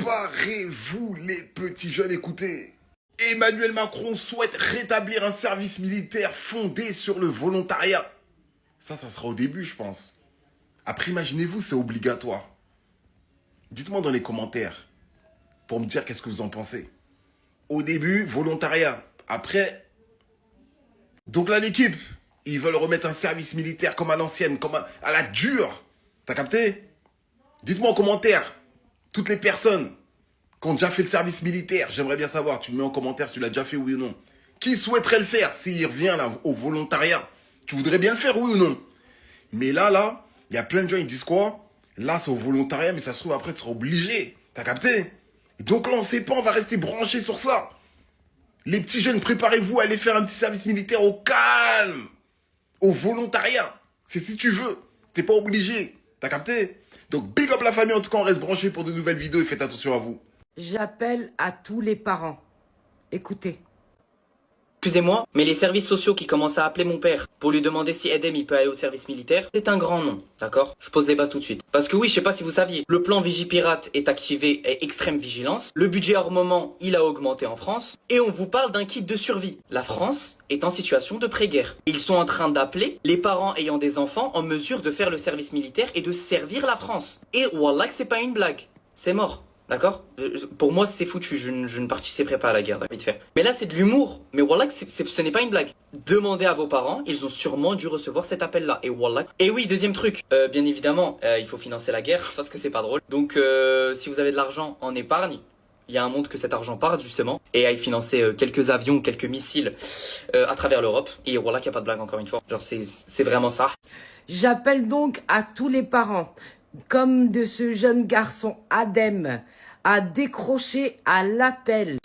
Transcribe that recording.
Préparez-vous les petits jeunes, écoutez. Emmanuel Macron souhaite rétablir un service militaire fondé sur le volontariat. Ça sera au début, je pense. Après, imaginez-vous, c'est obligatoire. Dites-moi dans les commentaires pour me dire qu'est-ce que vous en pensez. Au début, volontariat. Après, donc là, l'équipe, ils veulent remettre un service militaire comme à l'ancienne, comme à la dure. T'as capté? Dites-moi en commentaire, toutes les personnes qui ont déjà fait le service militaire, j'aimerais bien savoir, tu me mets en commentaire si tu l'as déjà fait, oui ou non. Qui souhaiterait le faire s'il revient là au volontariat? Tu voudrais bien le faire, oui ou non? Mais là, il y a plein de gens, ils disent quoi? Là, c'est au volontariat, mais ça se trouve après, tu seras obligé. T'as capté? Et donc là, on ne sait pas, on va rester branché sur ça. Les petits jeunes, préparez-vous à aller faire un petit service militaire au calme. Au volontariat. C'est si tu veux. T'es pas obligé. T'as capté? Donc, big up la famille. En tout cas, on reste branché pour de nouvelles vidéos et faites attention à vous. J'appelle à tous les parents. Écoutez. Excusez-moi, mais les services sociaux qui commencent à appeler mon père pour lui demander si Edem il peut aller au service militaire, c'est un grand nom, d'accord? Je pose les bases tout de suite. Parce que oui, je sais pas si vous saviez, le plan Vigipirate est activé et extrême vigilance, le budget armement, il a augmenté en France, et on vous parle d'un kit de survie. La France est en situation de pré-guerre. Ils sont en train d'appeler les parents ayant des enfants en mesure de faire le service militaire et de servir la France. Et wallah que c'est pas une blague, c'est mort. D'accord? Pour moi, c'est foutu. Je ne participerai pas à la guerre, vite fait. Mais là, c'est de l'humour. Mais wallah, ce n'est pas une blague. Demandez à vos parents, ils ont sûrement dû recevoir cet appel-là. Et wallah. Et oui, deuxième truc. Bien évidemment, il faut financer la guerre parce que c'est pas drôle. Donc, si vous avez de l'argent en épargne, il y a un monde que cet argent parte justement et aille financer quelques avions, quelques missiles à travers l'Europe. Et wallah, qu'il n'y a pas de blague encore une fois. Genre, c'est vraiment ça. J'appelle donc à tous les parents, comme de ce jeune garçon Adem, à décrocher à l'appel.